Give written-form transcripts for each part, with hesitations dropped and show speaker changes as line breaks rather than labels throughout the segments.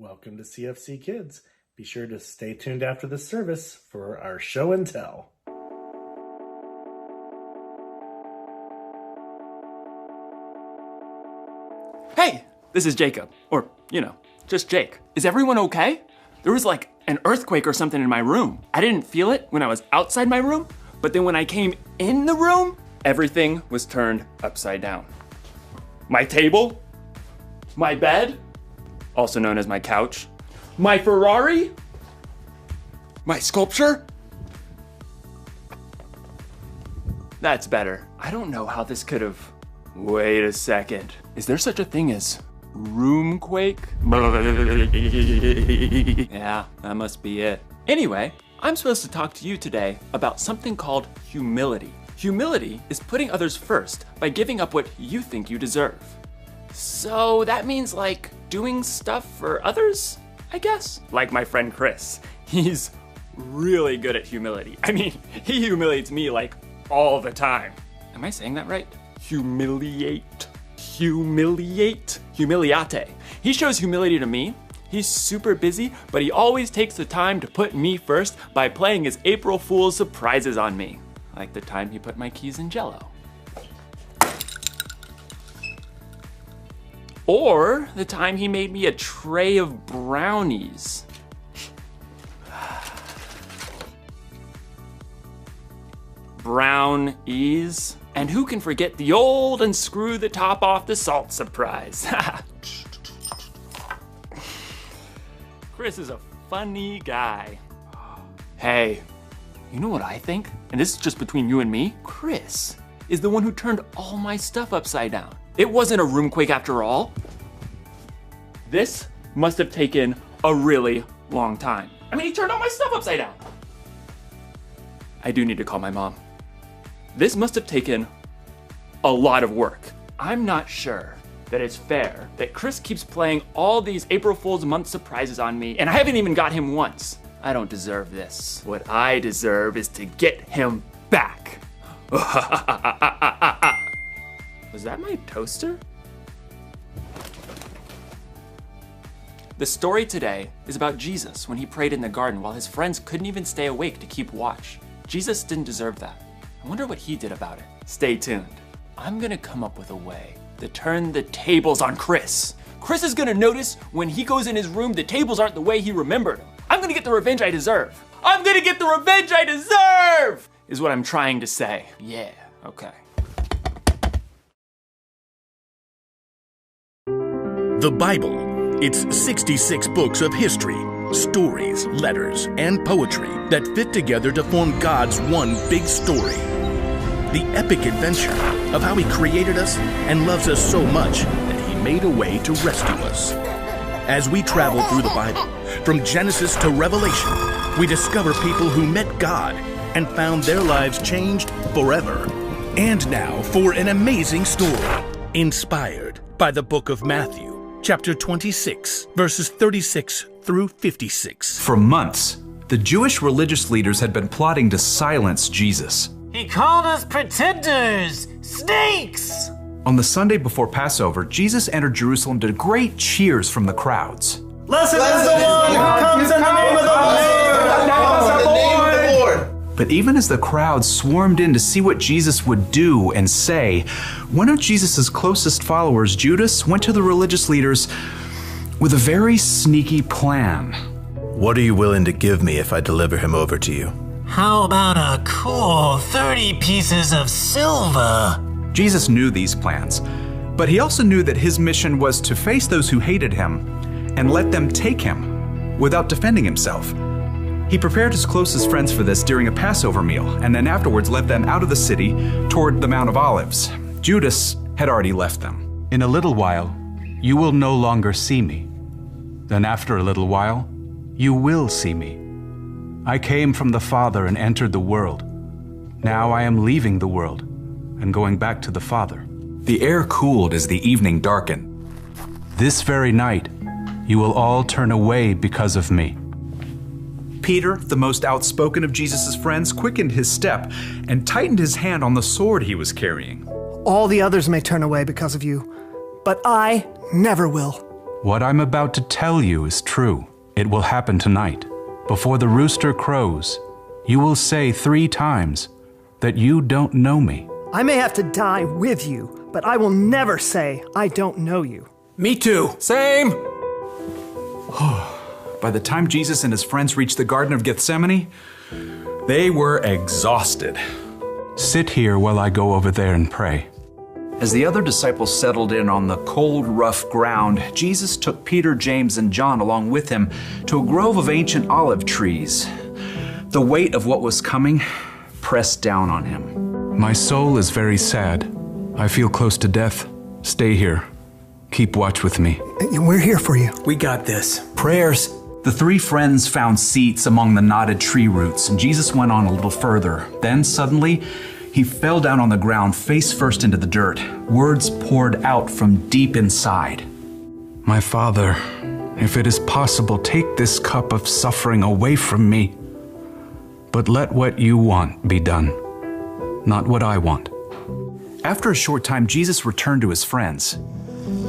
Welcome to CFC Kids. Be sure to stay tuned after the service for our show and tell.
Hey, this is Jacob, or, just Jake. Is everyone okay? There was like an earthquake or something in my room. I didn't feel it when I was outside my room, but then when I came in the room, everything was turned upside down. My table, my bed, also known as my couch, my Ferrari, my sculpture. That's better. I don't know how this could have. Wait a second. Is there such a thing as roomquake? Yeah, that must be it. Anyway, I'm supposed to talk to you today about something called humility. Humility is putting others first by giving up what you think you deserve. So that means like doing stuff for others, I guess? Like my friend Chris. He's really good at humility. I mean, he humiliates me like all the time. Am I saying that right? Humiliate. Humiliate. He shows humility to me. He's super busy, but he always takes the time to put me first by playing his April Fool's surprises on me. Like the time he put my keys in Jell-O. Or the time he made me a tray of brownies. Brownies. And who can forget the old unscrew the top off the salt surprise? Chris is a funny guy. Hey, you know what I think? And this is just between you and me. Chris is the one who turned all my stuff upside down. It wasn't a roomquake after all. This must have taken a really long time. I mean, he turned all my stuff upside down. I do need to call my mom. This must have taken a lot of work. I'm not sure that it's fair that Chris keeps playing all these April Fool's month surprises on me, and I haven't even got him once. I don't deserve this. What I deserve is to get him back. Was that my toaster? The story today is about Jesus when he prayed in the garden while his friends couldn't even stay awake to keep watch. Jesus didn't deserve that. I wonder what he did about it. Stay tuned. I'm gonna come up with a way to turn the tables on Chris. Chris is gonna notice when he goes in his room the tables aren't the way he remembered them. I'm gonna get the revenge I deserve. I'm gonna get the revenge I deserve, is what I'm trying to say. Yeah, okay.
The Bible. It's 66 books of history, stories, letters, and poetry that fit together to form God's one big story. The epic adventure of how He created us and loves us so much that He made a way to rescue us. As we travel through the Bible, from Genesis to Revelation, we discover people who met God and found their lives changed forever. And now for an amazing story, inspired by the book of Matthew. Chapter 26, verses 36 through 56.
For months, the Jewish religious leaders had been plotting to silence Jesus.
He called us pretenders, snakes!
On the Sunday before Passover, Jesus entered Jerusalem to great cheers from the crowds.
Blessed is the one who comes in the name of the Lord!
But even as the crowd swarmed in to see what Jesus would do and say, one of Jesus' closest followers, Judas, went to the religious leaders with a very sneaky plan.
What are you willing to give me if I deliver him over to you?
How about a cool 30 pieces of silver?
Jesus knew these plans, but he also knew that his mission was to face those who hated him and let them take him without defending himself. He prepared his closest friends for this during a Passover meal, and then afterwards led them out of the city toward the Mount of Olives. Judas had already left them.
In a little while, you will no longer see me. Then after a little while, you will see me. I came from the Father and entered the world. Now I am leaving the world and going back to the Father.
The air cooled as the evening darkened.
This very night, you will all turn away because of me.
Peter, the most outspoken of Jesus' friends, quickened his step and tightened his hand on the sword he was carrying.
All the others may turn away because of you, but I never will.
What I'm about to tell you is true. It will happen tonight. Before the rooster crows, you will say 3 times that you don't know me.
I may have to die with you, but I will never say I don't know you.
Me too.
Same!
By the time Jesus and his friends reached the Garden of Gethsemane, they were exhausted.
Sit here while I go over there and pray.
As the other disciples settled in on the cold, rough ground, Jesus took Peter, James, and John along with him to a grove of ancient olive trees. The weight of what was coming pressed down on him.
My soul is very sad. I feel close to death. Stay here. Keep watch with me.
We're here for you.
We got this. Prayers.
The 3 friends found seats among the knotted tree roots, and Jesus went on a little further. Then suddenly, he fell down on the ground, face first into the dirt. Words poured out from deep inside.
My Father, if it is possible, take this cup of suffering away from me. But let what you want be done, not what I want.
After a short time, Jesus returned to his friends.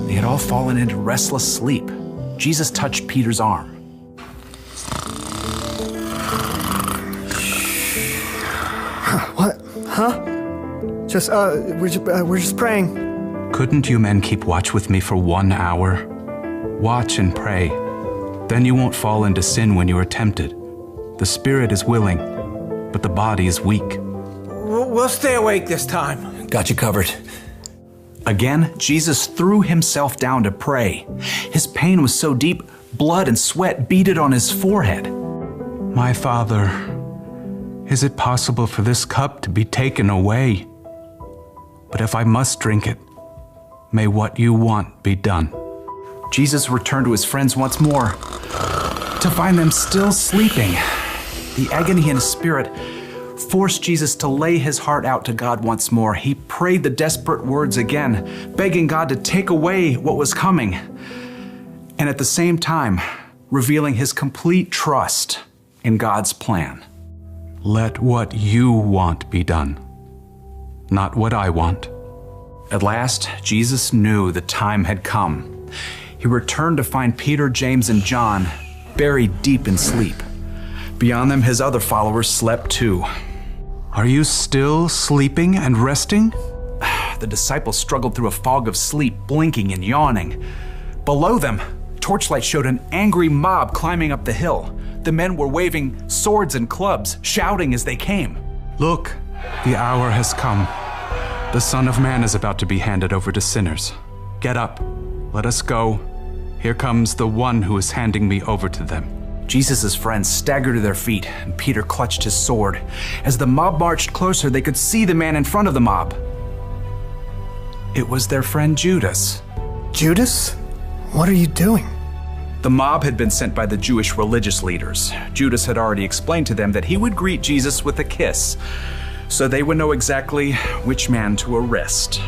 They had all fallen into restless sleep. Jesus touched Peter's arm.
What? Huh? We're just praying.
Couldn't you men keep watch with me for 1 hour? Watch and pray. Then you won't fall into sin when you are tempted. The spirit is willing, but the body is weak.
We'll stay awake this time. Got you covered.
Again, Jesus threw himself down to pray. His pain was so deep, blood and sweat beaded on his forehead.
My Father, is it possible for this cup to be taken away? But if I must drink it, may what you want be done.
Jesus returned to his friends once more, to find them still sleeping. The agony in his spirit forced Jesus to lay his heart out to God once more. He prayed the desperate words again, begging God to take away what was coming, and at the same time, revealing his complete trust in God's plan.
Let what you want be done, not what I want.
At last, Jesus knew the time had come. He returned to find Peter, James, and John buried deep in sleep. Beyond them, his other followers slept too.
Are you still sleeping and resting?
The disciples struggled through a fog of sleep, blinking and yawning. Below them, torchlight showed an angry mob climbing up the hill. The men were waving swords and clubs, shouting as they came.
Look, the hour has come. The Son of Man is about to be handed over to sinners. Get up, let us go. Here comes the one who is handing me over to them.
Jesus' friends staggered to their feet, and Peter clutched his sword. As the mob marched closer, they could see the man in front of the mob. It was their friend Judas.
Judas? What are you doing?
The mob had been sent by the Jewish religious leaders. Judas had already explained to them that he would greet Jesus with a kiss, so they would know exactly which man to arrest.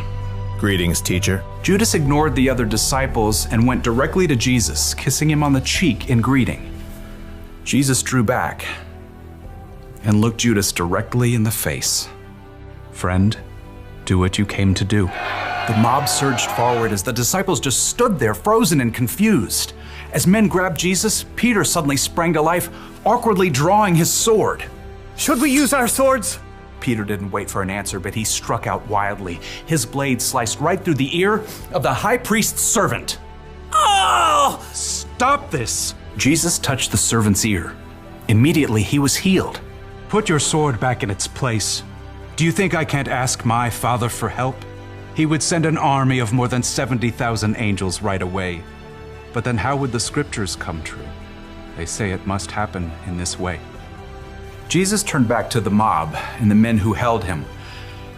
Greetings, teacher.
Judas ignored the other disciples and went directly to Jesus, kissing him on the cheek in greeting. Jesus drew back and looked Judas directly in the face.
Friend, do what you came to do.
The mob surged forward as the disciples just stood there, frozen and confused. As men grabbed Jesus, Peter suddenly sprang to life, awkwardly drawing his sword.
Should we use our swords?
Peter didn't wait for an answer, but he struck out wildly. His blade sliced right through the ear of the high priest's servant.
Oh!
Stop this!
Jesus touched the servant's ear. Immediately, he was healed.
Put your sword back in its place. Do you think I can't ask my Father for help? He would send an army of more than 70,000 angels right away. But then how would the scriptures come true? They say it must happen in this way.
Jesus turned back to the mob and the men who held him.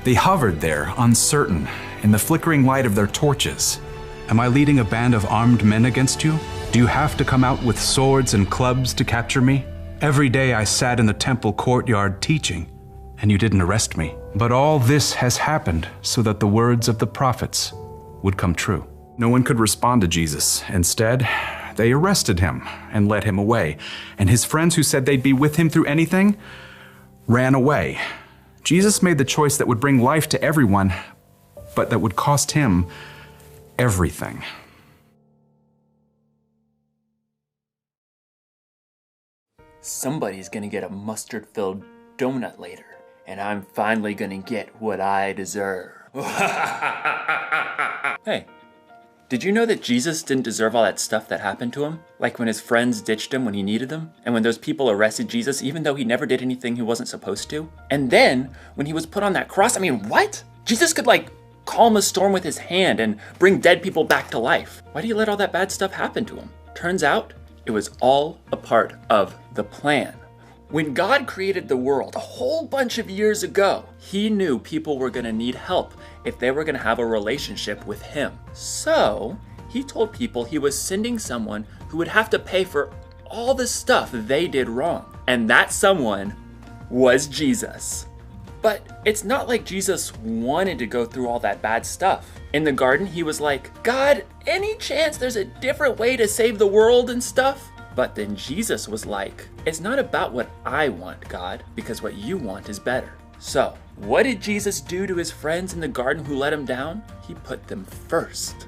They hovered there, uncertain, in the flickering light of their torches.
Am I leading a band of armed men against you? Do you have to come out with swords and clubs to capture me? Every day I sat in the temple courtyard teaching, and you didn't arrest me. But all this has happened so that the words of the prophets would come true.
No one could respond to Jesus. Instead, they arrested him and led him away. And his friends who said they'd be with him through anything ran away. Jesus made the choice that would bring life to everyone, but that would cost him everything.
somebody's gonna get a mustard-filled donut later, and I'm finally gonna get what I deserve. Hey, did you know that Jesus didn't deserve all that stuff that happened to him? Like when his friends ditched him when he needed them, and when those people arrested Jesus even though he never did anything he wasn't supposed to? And then, when he was put on that cross, I mean, what? Jesus could calm a storm with his hand and bring dead people back to life. Why do you let all that bad stuff happen to him? Turns out, it was all a part of the plan. When God created the world a whole bunch of years ago, he knew people were gonna need help if they were gonna have a relationship with him. So, he told people he was sending someone who would have to pay for all the stuff they did wrong. And that someone was Jesus. But it's not like Jesus wanted to go through all that bad stuff. In the garden, he was like, God, any chance there's a different way to save the world and stuff? But then Jesus was like, it's not about what I want, God, because what you want is better. So, what did Jesus do to his friends in the garden who let him down? He put them first.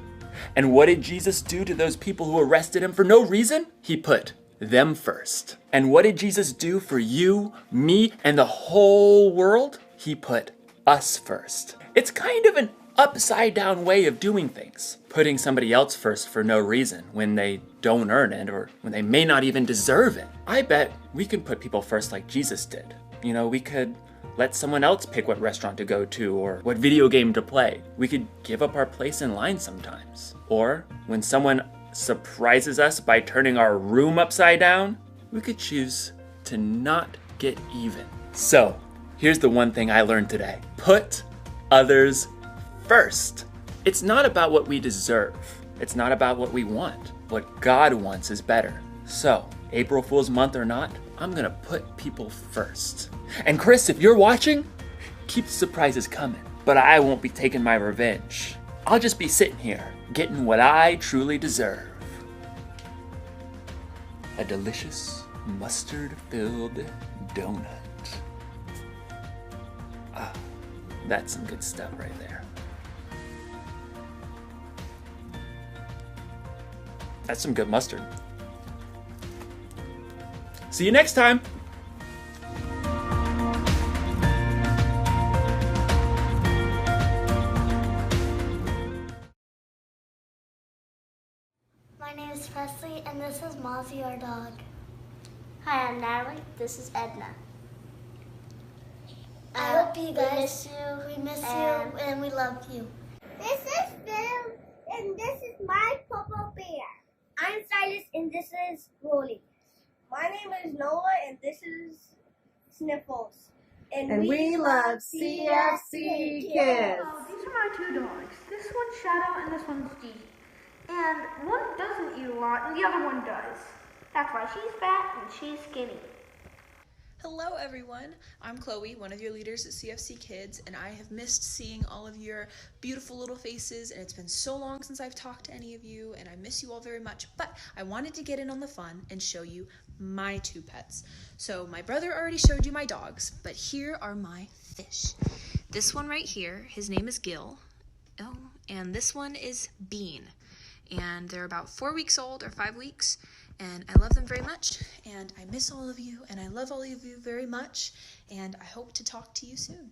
And what did Jesus do to those people who arrested him for no reason? He put them first. And what did Jesus do for you, me, and the whole world? He put us first. It's kind of an upside down way of doing things. Putting somebody else first for no reason when they don't earn it or when they may not even deserve it. I bet we can put people first like Jesus did. You know, we could let someone else pick what restaurant to go to or what video game to play. We could give up our place in line sometimes. Or when someone surprises us by turning our room upside down, we could choose to not get even. So, here's the one thing I learned today. Put others first. It's not about what we deserve. It's not about what we want. What God wants is better. So, April Fool's month or not, I'm gonna put people first. And Chris, if you're watching, keep the surprises coming. But I won't be taking my revenge. I'll just be sitting here, getting what I truly deserve. A delicious mustard-filled donut. Ah, that's some good stuff right there. That's some good mustard. See you next time.
My name is Presley, and this is Mozzie, our dog.
Hi, I'm Natalie. This is Edna.
I hope you guys we miss you, and we love you.
This is Phil, and this is my Purple Bear. I'm Silas, and this is Rolly.
My name is Noah, and this is Sniffles.
And we love CFC Kids.
These are my two dogs. This one's Shadow, and this one's Dee. And one doesn't eat a lot, and the other one does. That's why she's fat and she's skinny.
Hello everyone, I'm Chloe, one of your leaders at CFC Kids, and I have missed seeing all of your beautiful little faces, and it's been so long since I've talked to any of you, and I miss you all very much, but I wanted to get in on the fun and show you my two pets. So my brother already showed you my dogs, but here are my fish. This one right here, his name is Gil, and this one is Bean, and they're about 4 weeks old or 5 weeks, and I love them very much, and I miss all of you, and I love all of you very much, and I hope to talk to you soon.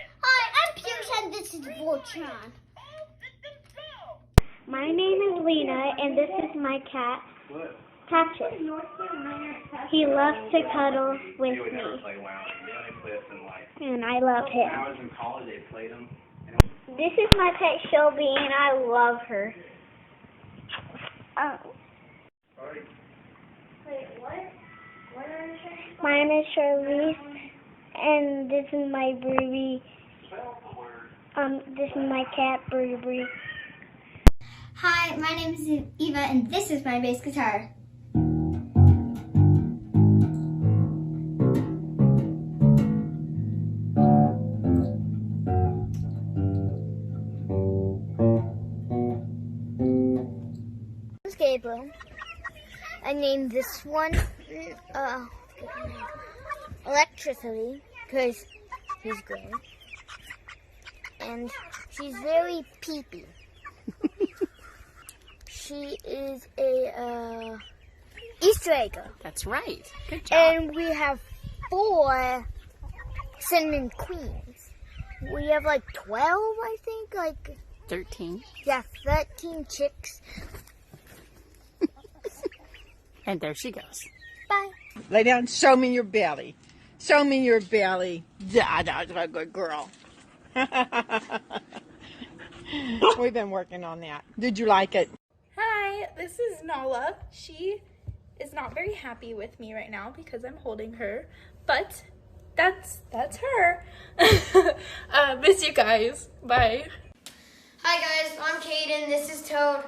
Hi, I'm Pierce, and this is Voltron.
My name is Lena, and this is my cat, Patrick. He loves to cuddle with me, and I love him. This is my pet Shelby, and I love her. My name is Charlize, and this is my baby. This is my cat, Bree.
Hi, my name is Eva, and this is my bass guitar.
This is Gabriel. I named this one Electricity because he's gray, and she's very peepy. She is a Easter egg.
That's right. Good job.
And we have 4 cinnamon queens. We have like 12, I think, like
13.
Yeah, 13 chicks.
And there she goes.
Bye.
Lay down. Show me your belly. Show me your belly. Yeah, that's a good girl. We've been working on that. Did you like it?
Hi, this is Nala. She is not very happy with me right now because I'm holding her, but that's her. Miss you guys. Bye.
Hi guys, I'm Kaden. This is Toad.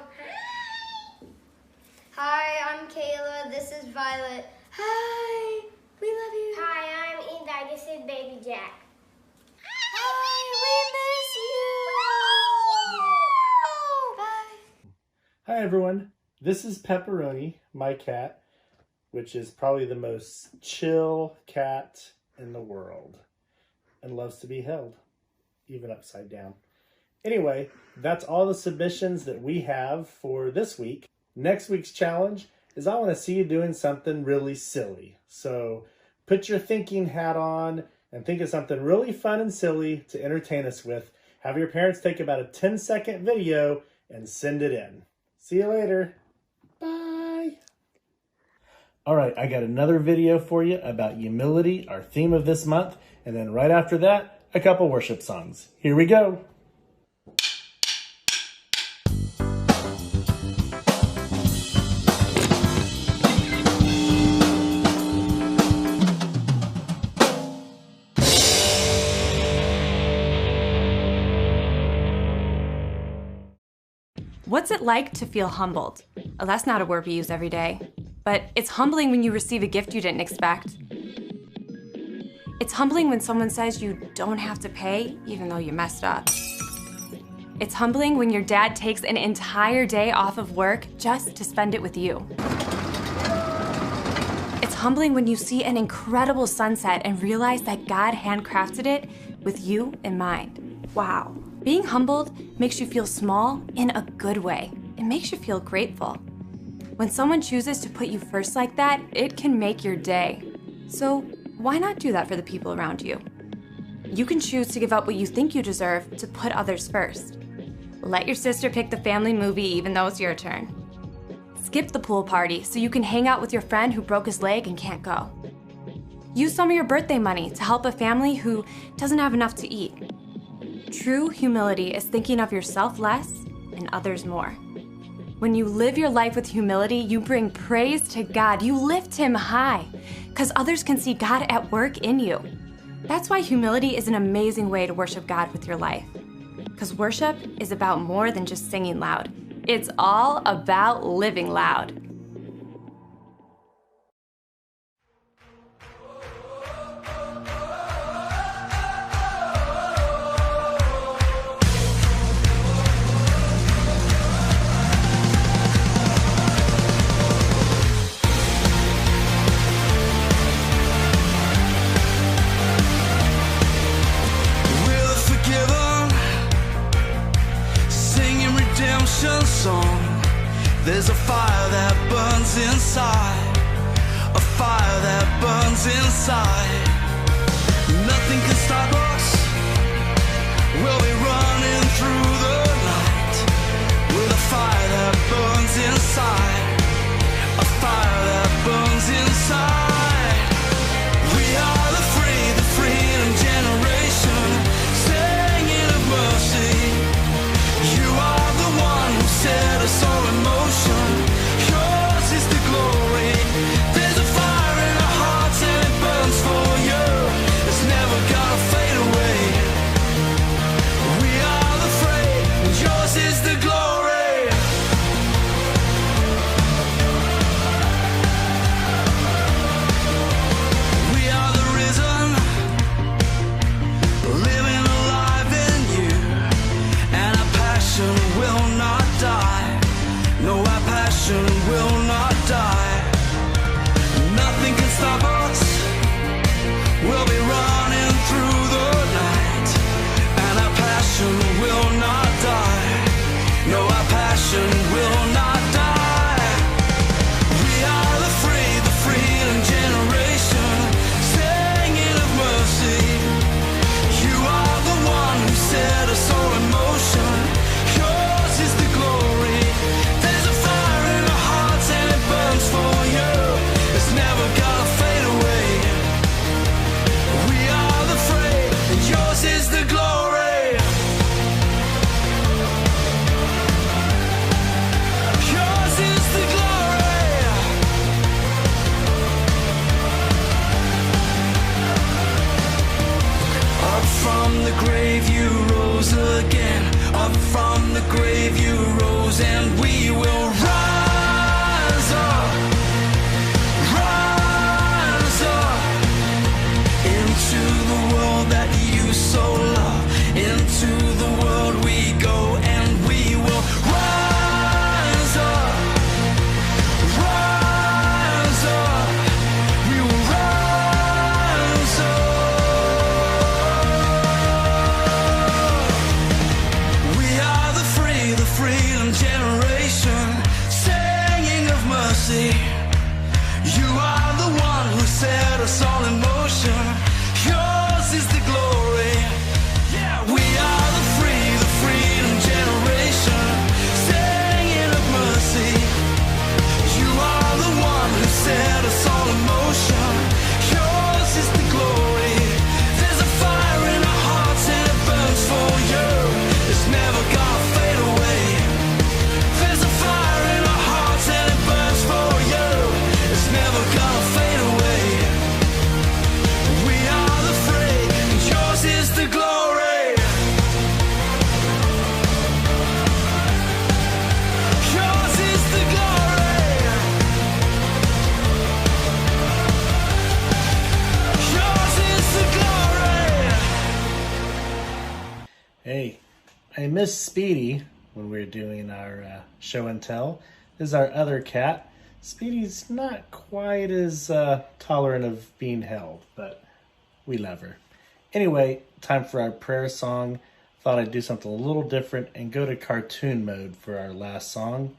Hi, I'm Kayla. This is Violet. Hi, we love you.
Hi, I'm Enda. This is Baby Jack.
Hi, we miss you. Bye.
Hi everyone, this is Pepperoni, my cat, which is probably the most chill cat in the world and loves to be held, even upside down. Anyway, that's all the submissions that we have for this week. Next week's challenge is I want to see you doing something really silly. So put your thinking hat on and think of something really fun and silly to entertain us with. Have your parents take about a 10-second video and send it in. See you later. Bye. All right, I got another video for you about humility, our theme of this month. And then right after that, a couple worship songs. Here we go.
What's it like to feel humbled? Oh, that's not a word we use every day, but it's humbling when you receive a gift you didn't expect. It's humbling when someone says you don't have to pay, even though you messed up. It's humbling when your dad takes an entire day off of work just to spend it with you. It's humbling when you see an incredible sunset and realize that God handcrafted it with you in mind. Wow. Being humbled makes you feel small in a good way. It makes you feel grateful. When someone chooses to put you first like that, it can make your day. So why not do that for the people around you? You can choose to give up what you think you deserve to put others first. Let your sister pick the family movie even though it's your turn. Skip the pool party so you can hang out with your friend who broke his leg and can't go. Use some of your birthday money to help a family who doesn't have enough to eat. True humility is thinking of yourself less and others more. When you live your life with humility, you bring praise to God. You lift Him high because others can see God at work in you. That's why humility is an amazing way to worship God with your life. Because worship is about more than just singing loud. It's all about living loud.
Song. There's a fire that burns inside, a fire that burns inside. Nothing can stop us. We'll be running through the night with a fire that burns inside, a fire that burns inside. We are the freedom generation, singing of mercy. You are the one who set us all in motion. Yours is the glory. There's a fire in our hearts and it burns for you. It's never gonna fade away. We are the flame and yours is the glory. We are the risen, living alive in you, and our passion will not die. freedom generation, singing of mercy. You are the one who set us all in motion. Yours is the glory. Yeah, we are the freedom generation, singing of mercy. You are the one who set us all in motion. Yours is the glory. There's a fire in our hearts and it burns for you. It's never gonna fade away. There's a fire in our hearts and it burns for you. It's never gonna fade away. We are the free, and yours is the glory. Yours is the glory. Yours is the glory.
Hey, I miss Speedy when we were doing our show and tell. This is our other cat. Speedy's not quite as tolerant of being held, but we love her. Anyway, time for our prayer song. Thought I'd do something a little different and go to cartoon mode for our last song.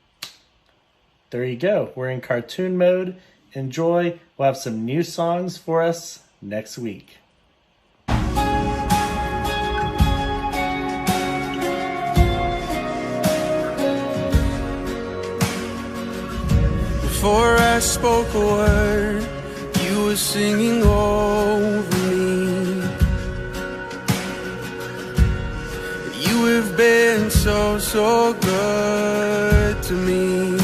There you go. We're in cartoon mode. Enjoy. We'll have some new songs for us next week.
Before I spoke a word, you were singing over me. You have been so, so good to me.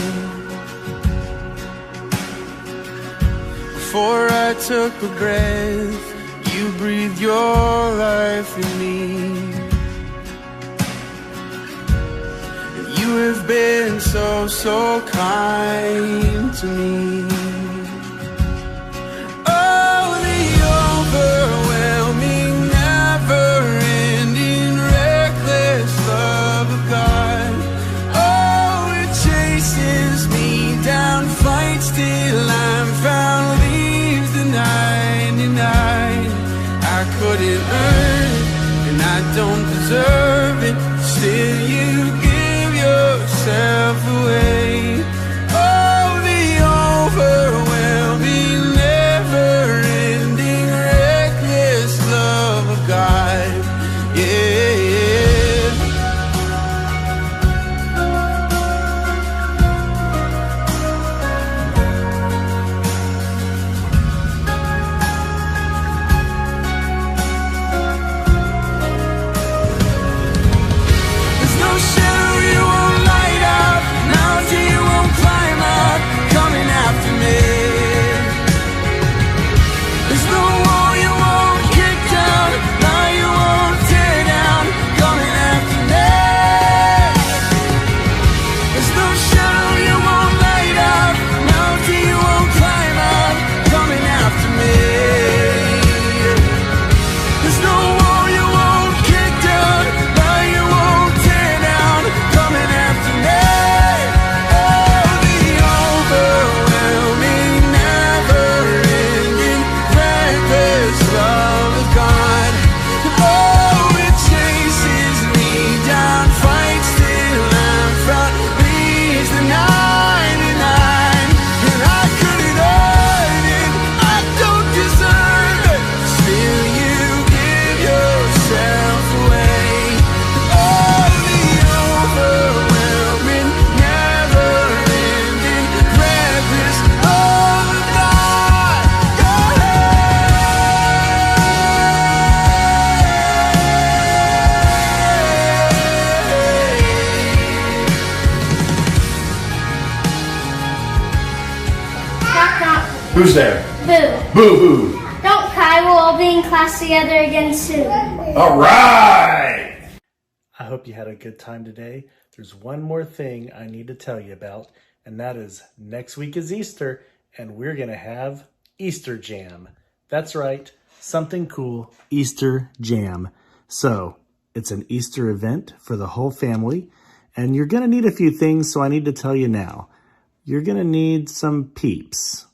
Before I took a breath, you breathed your life in me. You have been so, so kind to me. Oh, the overwhelming, never-ending, reckless love of God. Oh, it chases me down, fights till I'm found, leaves the 99. I couldn't earn it, and I don't deserve it. Still, you give yourself away. Oh, the overwhelming, never-ending, reckless love of God. Yeah. There's no shadow you won't light up, mountain you won't climb up, coming after me. There's no wall you won't kick down, lie you won't tear down, coming after me. There's no shadow you won't light up, mountain you won't climb up, coming after me. There's no wall you won't kick down, lie you won't tear down, coming after me. Oh, the overwhelming, never-ending, reckless love of God. Oh, it chases me down, fights till I'm found, leaves the 99. And I couldn't earn it, I don't deserve it. Still, you give yourself away. Oh, the overwhelming, never-ending, reckless love of God.
Knock, knock.
Who's there?
Boo.
Boo hoo.
Don't cry, we'll all be in class together again soon.
All right.
I hope you had a good time today. There's one more thing I need to tell you about, and that is next week is Easter, and we're going to have Easter Jam. That's right, something cool, Easter Jam. So, it's an Easter event for the whole family, and you're going to need a few things, so I need to tell you now. You're going to need some Peeps,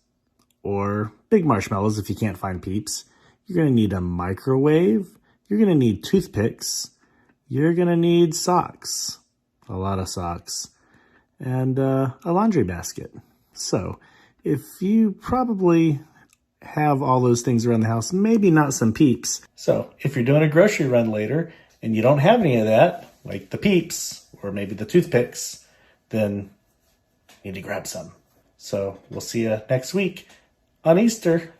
or big marshmallows if you can't find Peeps. You're going to need a microwave. You're going to need toothpicks. You're going to need socks, a lot of socks. and a laundry basket. So if you probably have all those things around the house, maybe not some Peeps. So if you're doing a grocery run later and you don't have any of that, like the Peeps or maybe the toothpicks, then you need to grab some. So we'll see you next week on Easter.